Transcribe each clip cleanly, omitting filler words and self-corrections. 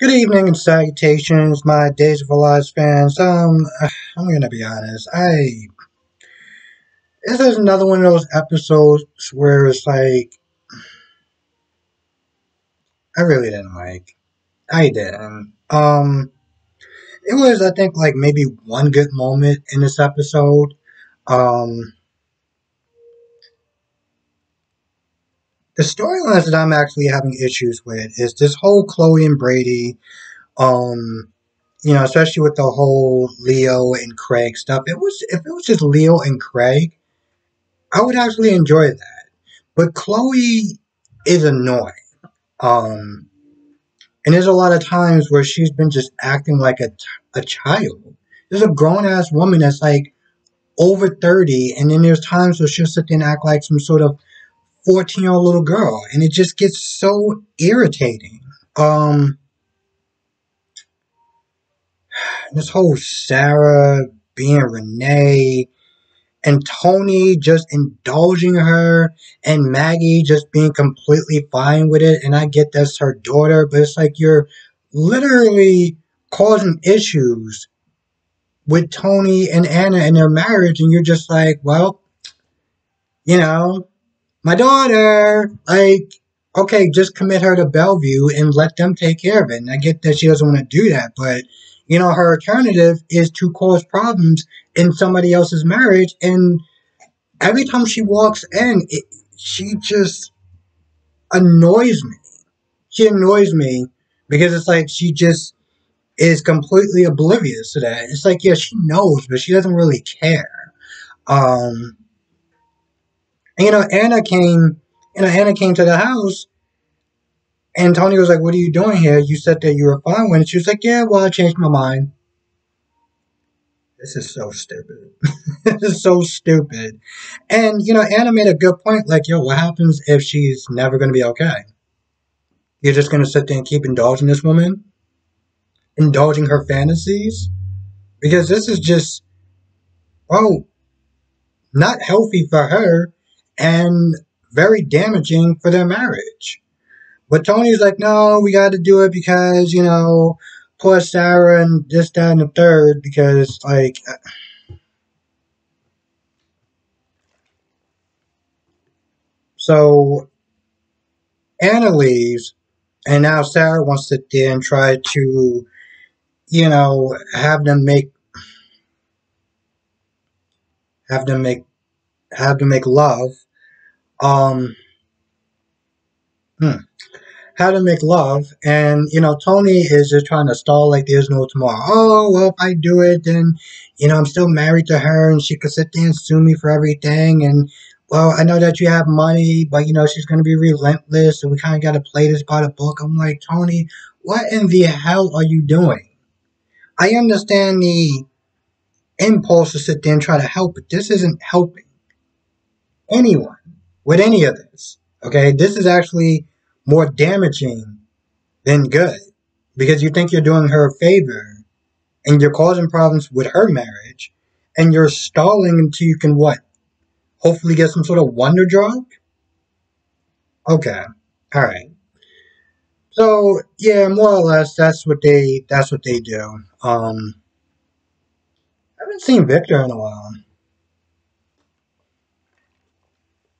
Good evening and salutations, my Days of Our Lives fans. I'm gonna be honest. This is another one of those episodes where it's like I really didn't like. I didn't. It was I think like maybe one good moment in this episode. Um, the storylines that I'm actually having issues with is this whole Chloe and Brady. Um, especially with the whole Leo and Craig stuff. It was if it was just Leo and Craig. I would actually enjoy that. But Chloe is annoying. Um, and there's a lot of times where she's been just acting like a child. There's a grown ass woman that's like over 30, and then there's times where she'll sit there and act like some sort of 14-year-old little girl, and it just gets so irritating. Um, this whole Sarah being Renee, and Tony just indulging her, and Maggie just being completely fine with it. And I get that's her daughter, but it's like you're literally causing issues with Tony and Anna and their marriage, and you're just like, well, you know, my daughter, like, okay, just commit her to Bellevue and let them take care of it. And I get that she doesn't want to do that, but her alternative is to cause problems in somebody else's marriage. And every time she walks in, she just annoys me. She annoys me because it's like she just is completely oblivious to that. It's like, yeah, she knows, but she doesn't really care. Um, and, Anna came to the house, and Tony was like, "What are you doing here? You said that you were fine with it." She was like, "Yeah, well, I changed my mind." This is so stupid. This is so stupid. And Anna made a good point. Like, yo, what happens if she's never going to be okay? You're just going to sit there and keep indulging this woman, indulging her fantasies, because this is just, oh, not healthy for her and very damaging for their marriage. But Tony's like, no, we got to do it because poor Sarah and this, that, and the third. Because so Anna leaves, and now Sarah wants to sit there and try to have them make have them make have them make love. Um, hmm, how to make love, and Tony is just trying to stall like there's no tomorrow. Oh well, if I do it, then I'm still married to her, and she could sit there and sue me for everything. And well, I know that you have money, but she's gonna be relentless, and we kind of got to play this by the book. I'm like, Tony, what in the hell are you doing? I understand the impulse to sit there and try to help, but this isn't helping anyone with any of this. Okay, this is actually more damaging than good, because you think you're doing her a favor and you're causing problems with her marriage, and you're stalling until you can what? Hopefully get some sort of wonder drug? Okay. All right. So, yeah, more or less that's what they do. I haven't seen Victor in a while.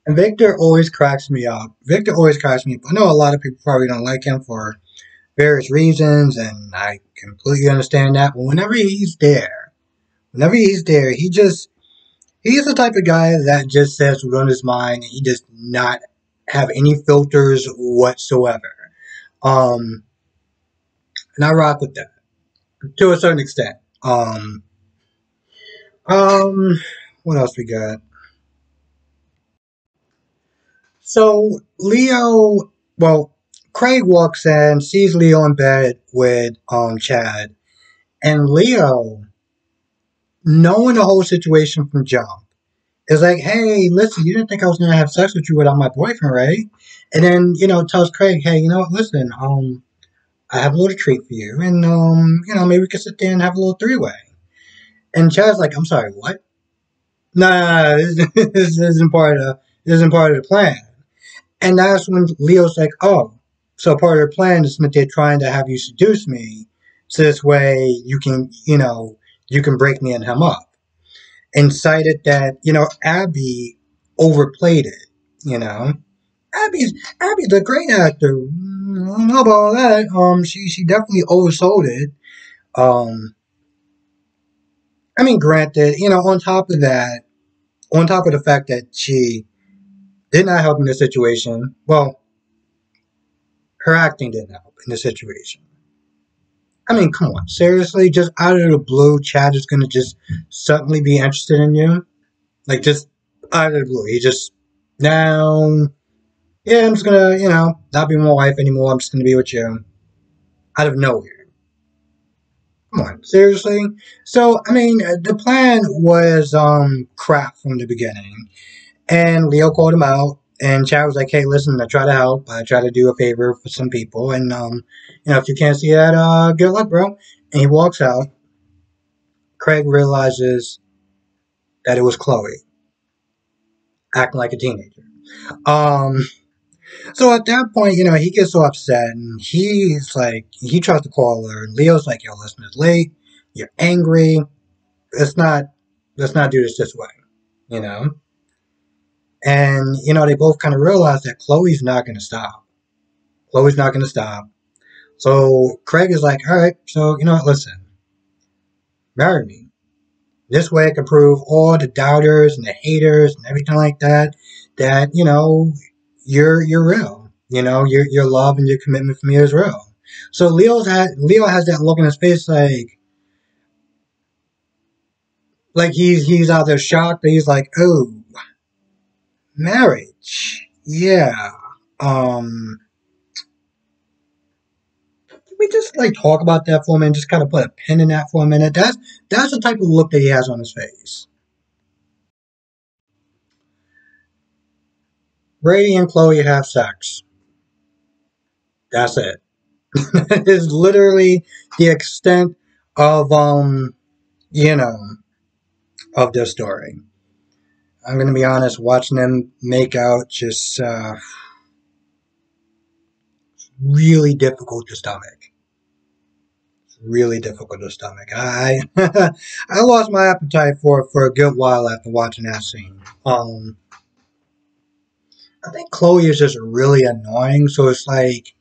And Victor always cracks me up. Victor always cracks me up. I know a lot of people probably don't like him for various reasons, and I completely understand that. But whenever he's there, he's the type of guy that just says what's on his mind, and he does not have any filters whatsoever. Um, and I rock with that to a certain extent. Um, what else we got? So Craig walks in, sees Leo in bed with Chad, and Leo, knowing the whole situation from jump, is like, hey, listen, you didn't think I was gonna have sex with you without my boyfriend, right? And then, tells Craig, hey, listen, I have a little treat for you, and maybe we could sit there and have a little three-way. And Chad's like, I'm sorry, what? Nah, this isn't part of the plan. And that's when Leo's like, oh, So part of their plan is that they're trying to have you seduce me, so this way you can, you can break me and him up. And cited that, Abby overplayed it. You know, Abby's Abby's a great actor. I don't know about that. She definitely oversold it. Um, I mean, granted, on top of the fact that she did not help in the situation. Well, her acting didn't help in the situation. I mean, come on, seriously, just out of the blue, Chad is gonna just suddenly be interested in you, like just out of the blue. He just now, yeah, I'm just gonna, not be my wife anymore. I'm just gonna be with you out of nowhere. Come on, seriously. So, I mean, the plan was crap from the beginning. And Leo called him out, and Chad was like, "Hey, listen, I try to help. I try to do a favor for some people, and if you can't see that, good luck, bro." And he walks out. Craig realizes that it was Chloe acting like a teenager. Um, so at that point, he gets so upset, and he's like, he tries to call her, and Leo's like, "Yo, listen, it's late. You're angry. Let's not, let's not do this way, you know." And they both kind of realize that Chloe's not going to stop. Chloe's not going to stop. So Craig is like, all right, so you know what, listen, marry me. This way I can prove all the doubters and the haters and everything like that, that, you're real. Your love and your commitment for me is real. So Leo has that look in his face like he's out there shocked, but he's like, oh, marriage. Yeah. Um can we just like talk about that for a minute, just kind of put a pin in that for a minute? That's the type of look that he has on his face. Brady and Chloe have sex. That's it. It's literally the extent of you know of their story. I'm gonna be honest, watching them make out just really difficult to stomach. Really difficult to stomach. I lost my appetite for a good while after watching that scene. I think Chloe is just really annoying. So it's like,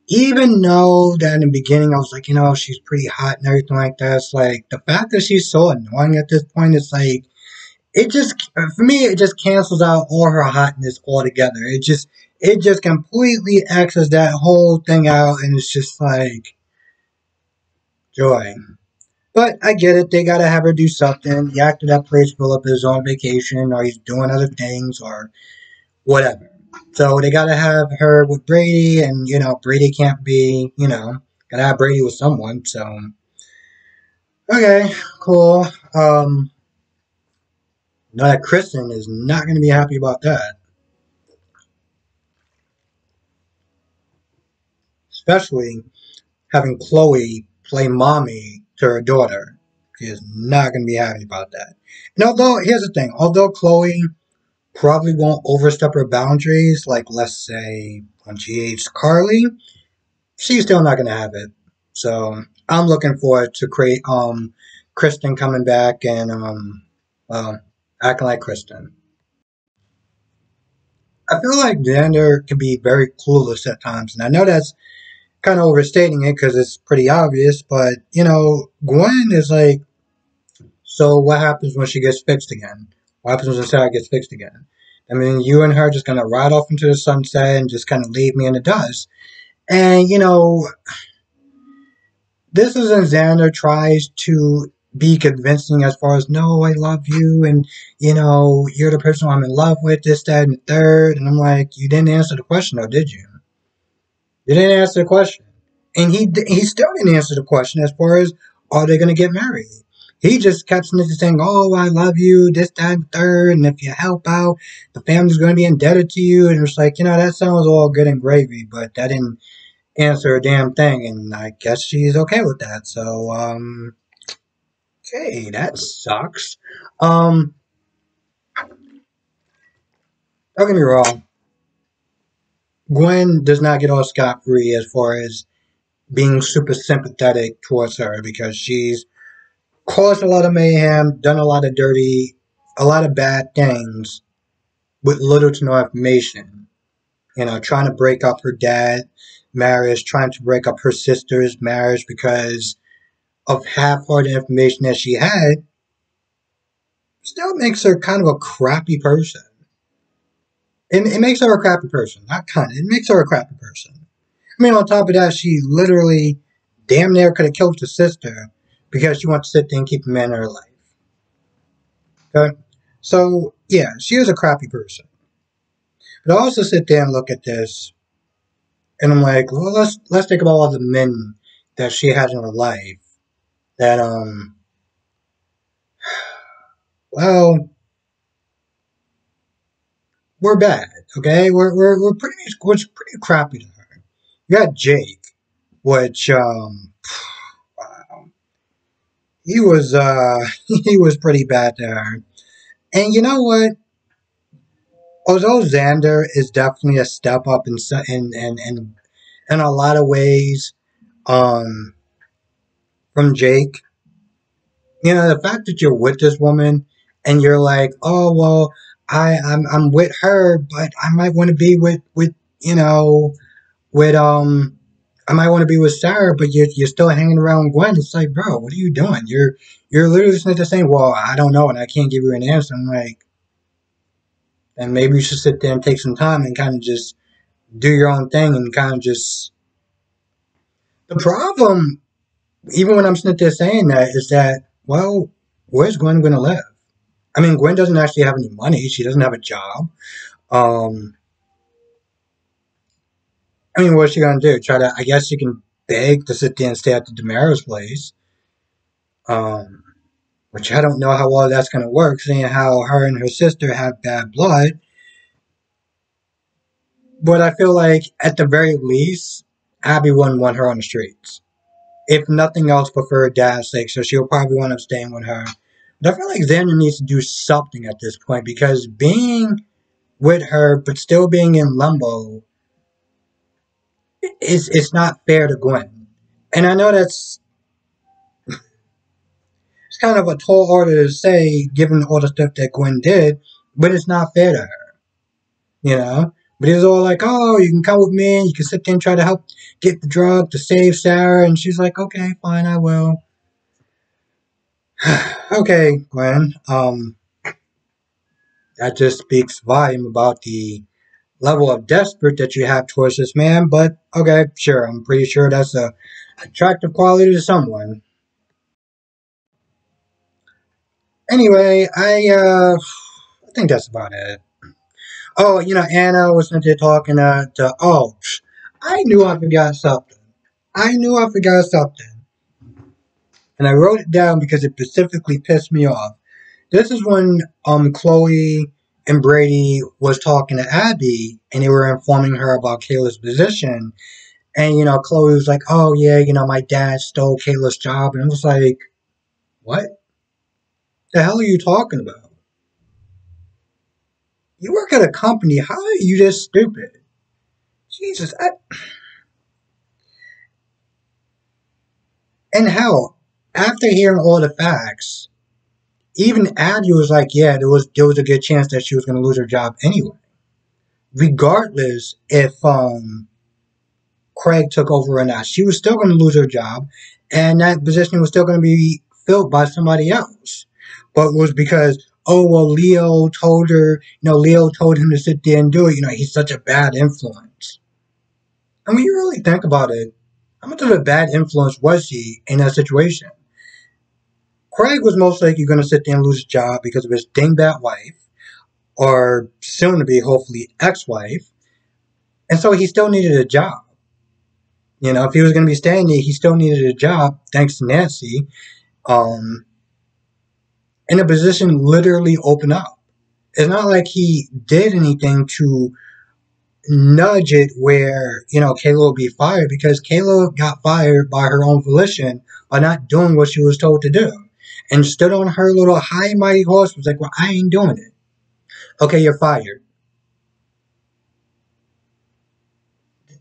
even though that in the beginning I was like, she's pretty hot and everything like that, it's like the fact that she's so annoying at this point, it's like, it just, for me, it just cancels out all her hotness altogether. It just completely X's that whole thing out, and it's just like, joy. But I get it, they gotta have her do something. The actor that plays Philip is on vacation, or he's doing other things, or whatever. So they gotta have her with Brady, and Brady can't be, gotta have Brady with someone. So okay, cool. Know that Kristen is not gonna be happy about that, especially having Chloe play mommy to her daughter. She is not gonna be happy about that. And although here's the thing, although Chloe probably won't overstep her boundaries, like let's say when she aged Carly, she's still not gonna have it. So I'm looking forward to create Kristen coming back and well, acting like Kristen. I feel like Xander can be very clueless at times, and I know that's kind of overstating it because it's pretty obvious. But Gwen is like, so what happens when she gets fixed again? What happens when Sarah gets fixed again? I mean, you and her just gonna ride off into the sunset and just kind of leave me in the dust. And this is when Xander tries to be convincing as far as, no, I love you, and you're the person I'm in love with, this, that, and the third. And I'm like, you didn't answer the question, though, did you? You didn't answer the question, and he still didn't answer the question as far as, are they going to get married? He just kept saying, "Oh, I love you, this, that, and the third, and if you help out, the family's going to be indebted to you." And it's like, that sounds all good and gravy, but that didn't answer a damn thing, and I guess she's okay with that. So, okay, that sucks. Um, don't get me wrong. Gwen does not get off scot-free as far as being super sympathetic towards her because she's caused a lot of mayhem, done a lot of bad things with little to no information. Trying to break up her dad's marriage, trying to break up her sister's marriage because of half-hearted information that she had, still makes her kind of a crappy person. It makes her a crappy person. Not kind of. It makes her a crappy person. I mean, on top of that, she literally damn near could have killed her sister because she wants to sit there and keep a man in her life. Okay? So, yeah, she is a crappy person. But I also sit there and look at this, and I'm like, well, let's think about all the men that she had in her life that, well, we're bad, okay? We're pretty crappy to her. You got Jake, which, wow, he was, he was pretty bad to her. And you know what? Although Xander is definitely a step up in a lot of ways, um, from Jake, the fact that you're with this woman and you're like, oh well, I'm with her, but I might want to be with you know with I might want to be with Sarah, but you're still hanging around Gwen. It's like, bro, what are you doing? You're literally just saying, well, I don't know, and I can't give you an answer. I'm like, and maybe you should sit there and take some time and kind of just do your own thing and kind of just. The problem, even when I'm sitting there saying that, is that, well, where's Gwen going to live? I mean, Gwen doesn't actually have any money. She doesn't have a job. Um, I mean, what's she going to do? I guess she can beg to sit there and stay at the Damaris place. Um, which I don't know how well that's going to work, seeing how her and her sister have bad blood. But I feel like, at the very least, Abby wouldn't want her on the streets. If nothing else but for her dad's sake, so she'll probably wind up staying with her. But I feel like Xander needs to do something at this point because being with her but still being in limbo is it's not fair to Gwen. And I know it's kind of a tall order to say given all the stuff that Gwen did, but it's not fair to her, you know? But he's all like, oh, you can come with me and you can sit there and try to help get the drug to save Sarah. And she's like, okay, fine, I will. Okay, Gwen. That just speaks volume about the level of desperate that you have towards this man. But okay, sure, I'm pretty sure that's a attractive quality to someone. Anyway, I think that's about it. Oh, Anna was sitting there talking oh, I knew I forgot something. I knew I forgot something. And I wrote it down because it specifically pissed me off. This is when Chloe and Brady was talking to Abby and they were informing her about Kayla's position. And Chloe was like, oh yeah, my dad stole Kayla's job. And I was like, what the hell are you talking about? You work at a company, how are you this stupid? Jesus. And hell, after hearing all the facts, even Abby was like, yeah, there was a good chance that she was gonna lose her job anyway. Regardless if Craig took over or not. She was still going to lose her job, and that position was still going to be filled by somebody else. But it was because, oh, well, Leo told her, Leo told him to sit there and do it. He's such a bad influence. And when you really think about it, how much of a bad influence was he in that situation? Craig was most likely going to sit there and lose his job because of his dingbat wife, or soon to be, hopefully, ex-wife. And so he still needed a job. If he was going to be staying there, he still needed a job, thanks to Nancy. And the position literally opened up. It's not like he did anything to nudge it where, Kayla would be fired, because Kayla got fired by her own volition by not doing what she was told to do. And stood on her little high mighty horse, was like, well, I ain't doing it. Okay, you're fired.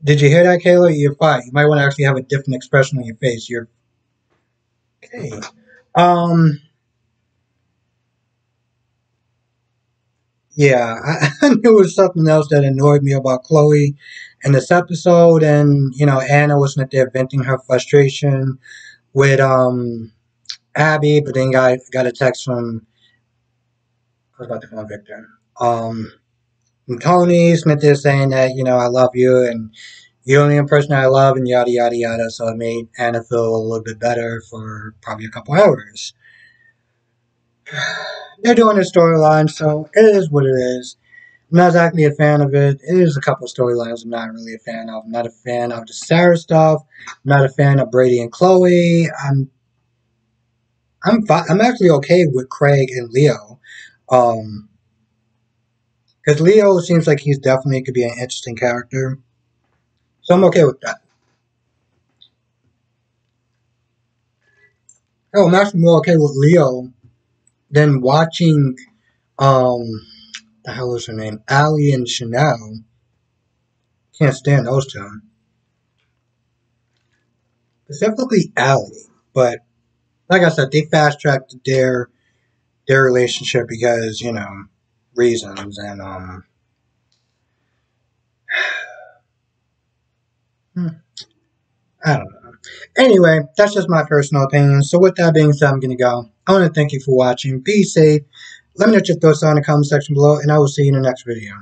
Did you hear that, Kayla? You're fine. You might want to actually have a different expression on your face. You're okay. Um, yeah, I knew it was something else that annoyed me about Chloe in this episode, and Anna wasn't there venting her frustration with Abby, but then got a text from I was about to call him Victor. From Tony Smith is saying that I love you and you're the only person I love and yada yada yada. So it made Anna feel a little bit better for probably a couple hours. They're doing a storyline, so it is what it is. I'm not exactly a fan of it. It is a couple of storylines I'm not really a fan of. I'm not a fan of the Sarah stuff. I'm not a fan of Brady and Chloe. I'm actually okay with Craig and Leo. Um, because Leo seems like he's definitely could be an interesting character. So I'm okay with that. Oh, I'm actually more okay with Leo than watching the hell is her name? Allie and Chanel. Can't stand those two. Specifically Allie. But like I said, they fast tracked their relationship because, reasons and I don't know. Anyway, that's just my personal opinion. So with that being said, I'm gonna go. I wanna thank you for watching. Be safe. Let me know what your thoughts are in the comment section below, and I will see you in the next video.